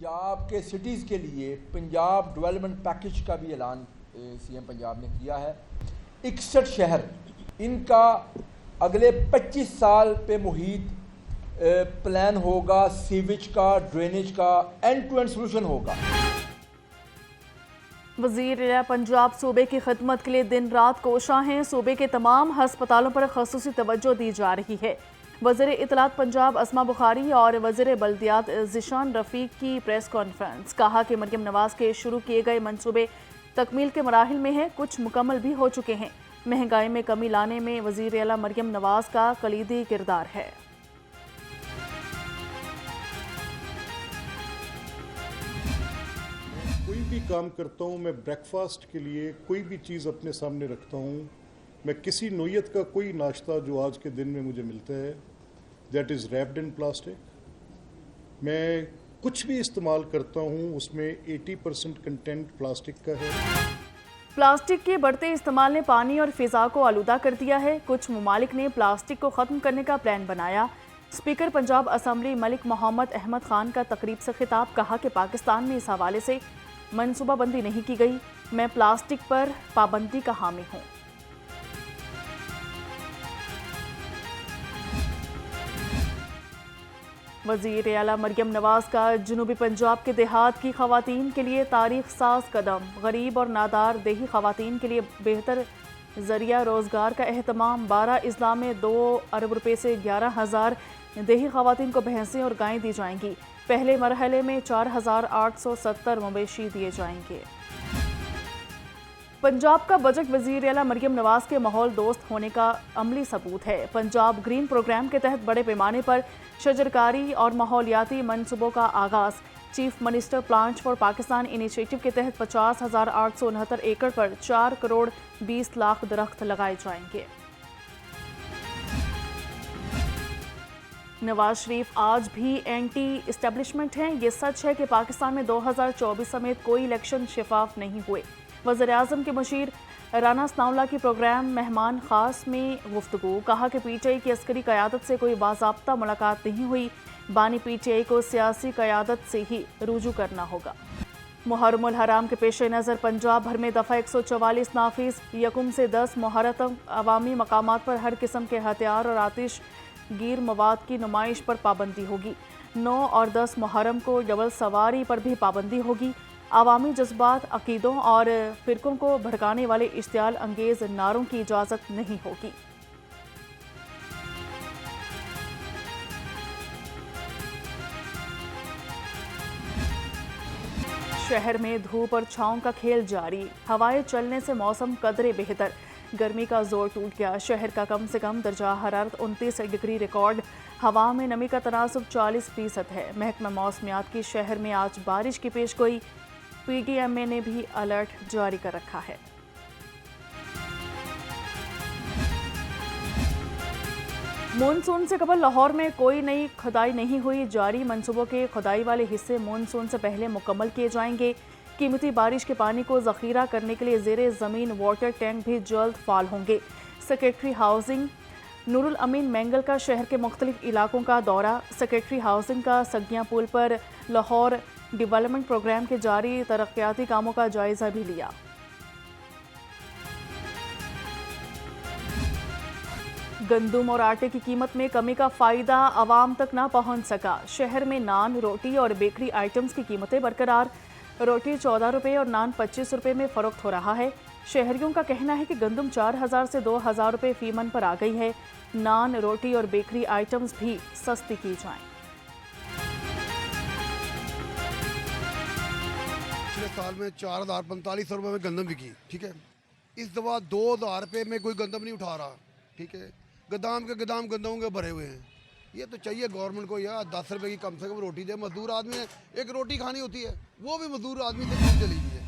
पंजाब के सिटीज़ के लिए पंजाब डेवलपमेंट पैकेज का भी ऐलान सीएम पंजाब ने किया है। 61 शहर इनका अगले 25 साल पे मुहित प्लान होगा, सीवेज का, ड्रेनेज का, एंड टू एंड सोल्यूशन होगा। वज़ीर पंजाब सूबे की खिदमत के लिए दिन रात कोशां हैं। सूबे के तमाम हस्पतालों पर ख़ुसूसी तवज्जो दी जा रही है। वज़ीर इत्तलात पंजाब अस्मा बुखारी और वज़ीर बल्दियात ज़िशान रफ़ीक की प्रेस कॉन्फ्रेंस। कहा कि मरियम नवाज़ के शुरू किए गए मंसूबे तकमील के मराहिल में हैं, कुछ मुकम्मल भी हो चुके हैं। महंगाई में कमी लाने में वज़ीर आला मरियम नवाज़ का कलीदी किरदार है। कोई भी काम करता हूँ, मैं ब्रेकफास्ट के लिए कोई भी चीज़ अपने सामने रखता हूँ। मैं किसी नोयत का कोई नाश्ता जो आज के दिन में मुझे मिलता है that is wrapped in plastic. मैं कुछ भी इस्तेमाल करता हूँ उसमें 80% कंटेंट प्लास्टिक का है। प्लास्टिक के बढ़ते इस्तेमाल ने पानी और फ़िज़ा को आलूदा कर दिया है। कुछ ममालिक ने प्लास्टिक को ख़त्म करने का प्लान बनाया। स्पीकर पंजाब असम्बली मलिक मोहम्मद अहमद खान का तकरीब से खिताब। कहा कि पाकिस्तान में इस हवाले से मनसूबाबंदी नहीं की गई। मैं प्लास्टिक पर पाबंदी का हामी हूँ। वज़ीर आला मरियम नवाज़ का जनूबी पंजाब के देहात की ख़वातीन के लिए तारीख साज कदम। गरीब और नादार देही ख़वातीन के लिए बेहतर ज़रिया रोज़गार का एहतमाम। 12 अज़ला में 2 अरब रुपये से 11,000 देही ख़वातीन को भैंसें और गायें दी जाएंगी। पहले मरहले में 4,870 मवेशी दिए जाएंगे। पंजाब का बजट वज़ीर आला मरियम नवाज़ के माहौल दोस्त होने का अमली सबूत है। पंजाब ग्रीन प्रोग्राम के तहत बड़े पैमाने पर शजरकारी और माहौलियाती मनसूबों का आगाज़। Chief minister plant for Pakistan initiative के तहत 50,869 एकड़ पर 4 करोड़ 20 लाख दरख्त लगाए जाएंगे। नवाज शरीफ आज भी एंटी इस्टेब्लिशमेंट हैं। ये सच है कि पाकिस्तान में 2024 समेत कोई इलेक्शन शफाफ नहीं हुए। वज़ीर-ए-आज़म के मशीर राना सनाउल्लाह की प्रोग्राम मेहमान खास में गुफ्तगू। कहा कि पीटीआई की अस्करी क़यादत से कोई बाज़ाब्ता मुलाकात नहीं हुई। बानी पीटीआई को सियासी क़यादत से ही रुजू करना होगा। मुहर्रमुल हराम के पेश नज़र पंजाब भर में दफ़ा 144 नाफिज। यकुम से 10 मुहर्रम अवामी मकामात पर हर किस्म के हथियार और आतिश गिर मवाद की नुमाइश पर पाबंदी होगी। 9 और 10 मुहर्रम को जबल सवारी पर भी पाबंदी होगी। आवामी जज्बात, अकीदों और फ़िरकों को भड़काने वाले इश्तियाल अंगेज़ नारों की इजाज़त नहीं होगी। शहर में धूप और छाँव का खेल जारी। हवाएं चलने से मौसम कदरे बेहतर। गर्मी का जोर टूट गया। शहर का कम से कम दर्जा हरारत 29 डिग्री रिकॉर्ड। हवा में नमी का तनासुब 40% है। महकमा मौसमियात की शहर में आज बारिश की पेशगोई। पीडीएमए ने भी अलर्ट जारी कर रखा है। मानसून से कबल लाहौर में कोई नई खुदाई नहीं हुई। जारी मंसूबों के खुदाई वाले हिस्से मानसून से पहले मुकम्मल किए जाएंगे। कीमती बारिश के पानी को ज़ख़ीरा करने के लिए ज़ेरे ज़मीन वाटर टैंक भी जल्द फाल होंगे। सेक्रेटरी हाउसिंग नूरुल अमीन मैंगल का शहर के मुख्तलिफ इलाकों का दौरा। सेक्रेटरी हाउसिंग का सगिया पुल पर लाहौर डेवलपमेंट प्रोग्राम के जारी तरक्याती कामों का जायजा भी लिया। गंदम और आटे की कीमत में कमी का फायदा आवाम तक ना पहुंच सका। शहर में नान, रोटी और बेकरी आइटम्स की कीमतें बरकरार। रोटी 14 रुपये और नान 25 रुपये में फ़रोख्त हो रहा है। शहरियों का कहना है कि गंदम 4,000 से 2,000 रुपये फ़ी मन पर आ गई है। नान, रोटी और बेकरी आइटम्स भी सस्ती की जाएं। पिछले साल में 4,045 रुपये में गंदम बिकी, ठीक है। इस दफ़ा 2,000 रुपये में कोई गंदम नहीं उठा रहा, ठीक है। गोदाम के गोदाम गंदमों के भरे हुए हैं। ये तो चाहिए गवर्नमेंट को यार 10 रुपये की कम से कम रोटी दे। मजदूर आदमी है, एक रोटी खानी होती है, वो भी मजदूर आदमी से कम चली गई है।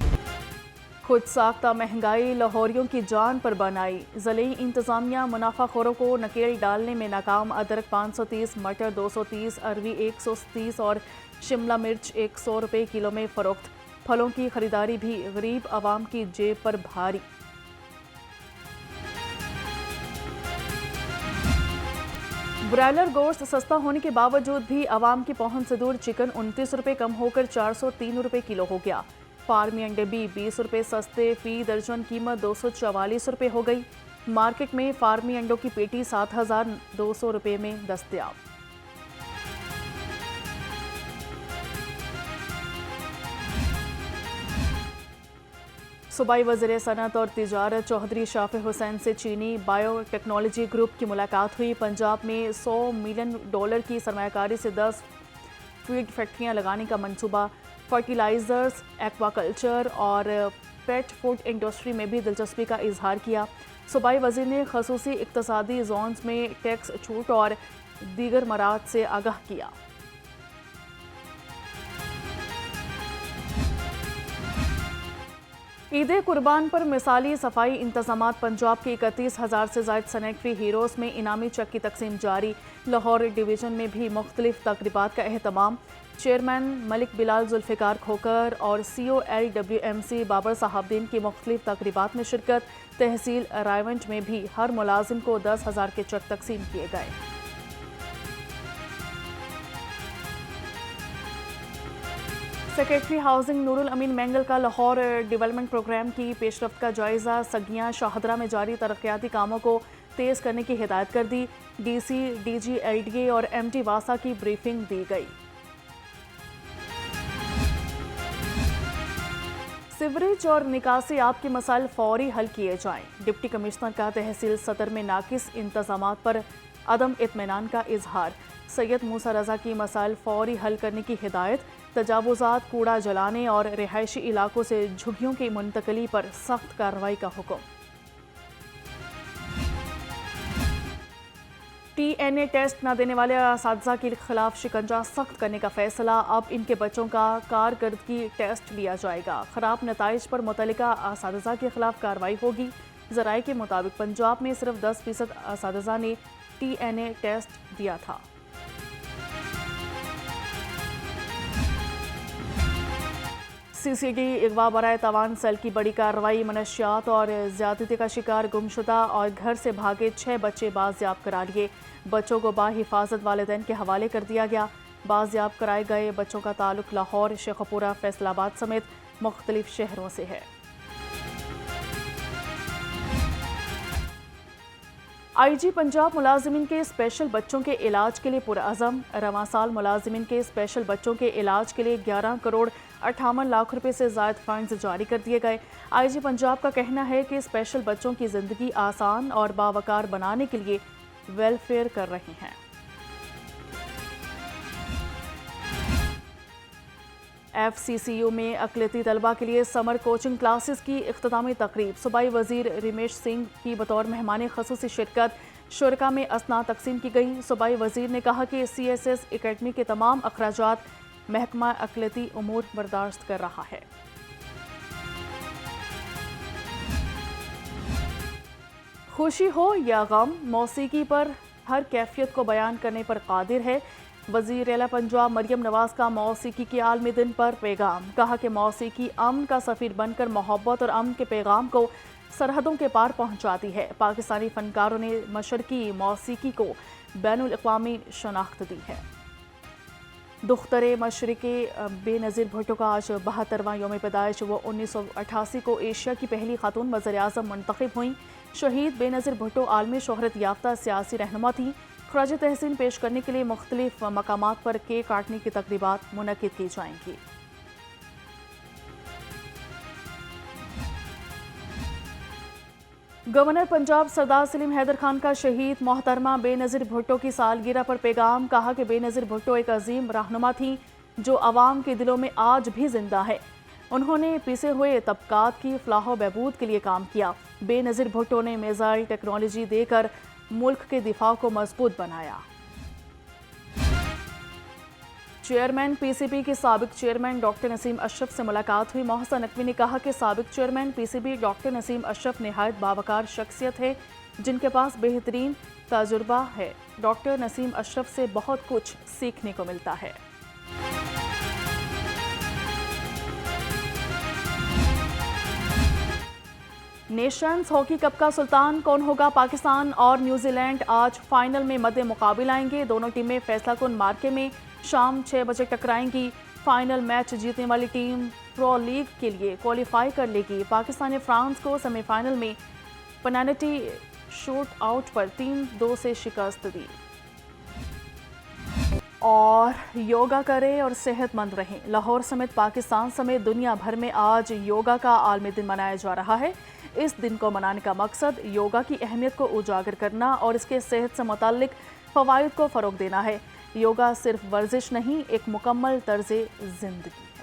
खुद साख्ता महंगाई लाहौरियों की जान पर बनाई। ज़िले इंतज़ामिया मुनाफाखोरों को नकेल डालने में नाकाम। अदरक 530, मटर 230, अरवी 130 और शिमला मिर्च 100 रुपये किलो में फ़रोख्त। फलों की खरीदारी भी गरीब आवाम की जेब पर भारी। ब्रायलर गोश्त सस्ता होने के बावजूद भी आवाम की पहुंच से दूर चिकन 29 रुपये कम होकर 403 रुपये किलो हो गया। फार्मी अंडे भी 20 रुपये सस्ते, फी दर्जन कीमत 244 रुपये हो गई। मार्केट में फार्मी अंडों की पेटी 7,200 रुपये में दस्तयाब। सूबाई वज़ीर सनअत और तिजारत चौधरी शाफी हुसैन से चीनी बायोटेक्नोलॉजी ग्रुप की मुलाकात हुई। पंजाब में $100 मिलियन की सरमायाकारी से 10 फीड फैक्ट्रियां लगाने का मंसूबा। फर्टिलाइजर्स, एक्वाकल्चर और पेट फूड इंडस्ट्री में भी दिलचस्पी का इजहार किया। सूबाई वज़ीर ने खसूसी इक्तसादी जोन्स में टैक्स छूट और दीगर मराहत से आगाह किया। ईद कुर्बान पर मिसाली सफाई इंतजामात। पंजाब के 31,000 से ज़ायद सैनिटरी हीरोज़ में इनामी चेक की तकसीम जारी। लाहौर डिवीज़न में भी मुख्तलिफ तकरीबात का एहतमाम। चेयरमैन मलिक बिलाल जुल्फ़िकार खोकर और COLWMC बाबर साहबदीन की मुख्तलिफ तकरीबात में शिरकत। तहसील रायवंज में भी हर मुलाजिम को 10,000 के चेक तकसीम किए गए। सेक्रेटरी हाउसिंग नूरुल अमीन मैंगल का लाहौर डेवलपमेंट प्रोग्राम की पेशरफ्त का जायजा। सगियां शाहदरा में जारी तरक्याती कामों को तेज़ करने की हिदायत कर दी। DC, DG, LDA और MD वासा की ब्रीफिंग दी गई। सिवरेज और निकासी आप के मसाइल फौरी हल किए जाएं। डिप्टी कमिश्नर का तहसील सदर में नाकिस इंतजामात पर अदम इत्मीनान का इजहार। सैयद मूसा रजा की मसाइल फौरी हल करने की हिदायत। तजावुजात, कूड़ा जलाने और रिहायशी इलाकों से झुग्गियों की मुंतकली पर सख्त कार्रवाई का हुक्म। TNA टेस्ट न देने वाले असातिज़ा के खिलाफ शिकंजा सख्त करने का फैसला। अब इनके बच्चों का कारकर्दगी टेस्ट लिया जाएगा। खराब नताइज पर मुतल्लिका असातिज़ा के खिलाफ कार्रवाई होगी। ज़राए के मुताबिक पंजाब में सिर्फ 10% असातिज़ा ने TNA टेस्ट दिया था। CCD अगवा बराए तवान सेल की बड़ी कार्रवाई। मनशियात और ज्यादती का शिकार गुमशुदा और घर से भागे 6 बच्चे बाजियाब करा लिए। बच्चों को बाहिफाजत वालिदैन के हवाले कर दिया गया। बाजियाब कराए गए बच्चों का ताल्लुक लाहौर, शेखपुरा, फैसलाबाद समेत मुख्तलिफ शहरों से है। IG पंजाब मुलाजिमिन के स्पेशल बच्चों के इलाज के लिए पुरअज़म। रवां साल मुलाजिमिन के स्पेशल बच्चों के इलाज के लिए 11 करोड़ 58 लाख रुपए से ज़ायद फंड्स जारी कर दिए गए। IG पंजाब का कहना है कि स्पेशल बच्चों की ज़िंदगी आसान और बावकार बनाने के लिए वेलफेयर कर रहे हैं। FCCU में अक़लियती तलबा के लिए समर कोचिंग क्लासेस की इख्तितामी तकरीब। सूबाई वज़ीर रमेश सिंह की बतौर मेहमान ख़ुसूसी शिरकत। शुरका में असना तकसीम की गई। सूबाई वज़ीर ने कहा कि CSS एकेडमी के तमाम अखराजात महकमा अक़लियती उमूर बर्दाश्त कर रहा है। खुशी हो या गम, मौसीकी पर हर कैफियत को बयान करने पर कादिर है। वज़ीर आला पंजाब मरियम नवाज का मौसीकी के आलमी दिन पर पैगाम। कहा कि मौसीकी अमन का सफ़ीर बनकर मोहब्बत और अमन के पैगाम को सरहदों के पार पहुंचाती है। पाकिस्तानी फ़नकारों ने मशरकी मौसीकी को बैनुल अक़वामी शनाख्त दी है। दुख्तरे मशरिक़े बेनज़ीर भुट्टो का आज 72वां योम पैदाइश। वो 1988 को एशिया की पहली खातून वज़ीर आज़म मुंतखब हुई। शहीद बेनज़ीर भुट्टो आलमी शोहरत याफ्ता सियासी रहनुमा थी। ख़राज तहसीन पेश करने के लिए मुख्तलिफ मकामात पर केक काटने की तकरीबात मुनक़िद की जाएंगी। गवर्नर पंजाब सरदार सलीम हैदर खान का शहीद मोहतरमा बेनज़ीर भुट्टो की सालगिरह पर पैगाम। कहा कि बेनज़ीर भुट्टो एक अजीम रहनुमा थी जो आवाम के दिलों में आज भी जिंदा है। उन्होंने पिसे हुए तबकात की फलाह व बहबूद के लिए काम किया। बेनज़ीर भुट्टो ने मिसाइल टेक्नोलॉजी देकर मुल्क के दिफा को मजबूत बनाया। चेयरमैन PCB के साबिक चेयरमैन डॉक्टर नसीम अशरफ से मुलाकात हुई। मोहसन नकवी ने कहा कि साबिक chairman PCB doctor Naseem Ashraf निहायत बावकार शख्सियत है जिनके पास बेहतरीन तजुर्बा है। डॉक्टर नसीम अशरफ से बहुत कुछ सीखने को मिलता है। नेशंस हॉकी कप का सुल्तान कौन होगा? पाकिस्तान और न्यूजीलैंड आज फाइनल में मद्दे मुकाबिल आएंगे। दोनों टीमें फैसलाकुन मार्के में शाम 6 बजे टकराएंगी। फाइनल मैच जीतने वाली टीम प्रो लीग के लिए क्वालिफाई कर लेगी। पाकिस्तान ने फ्रांस को सेमीफाइनल में पेनल्टी शूट आउट पर 3-2 से शिकस्त दी। और योगा करें और सेहतमंद रहें। लाहौर समेत पाकिस्तान समेत दुनिया भर में आज योगा का आलमी दिन मनाया जा रहा है। इस दिन को मनाने का मकसद योगा की अहमियत को उजागर करना और इसके सेहत से मुताल्लिक फ़वाइद को फ़रोग देना है। योगा सिर्फ वर्जिश नहीं, एक मुकम्मल तर्ज़े ज़िंदगी।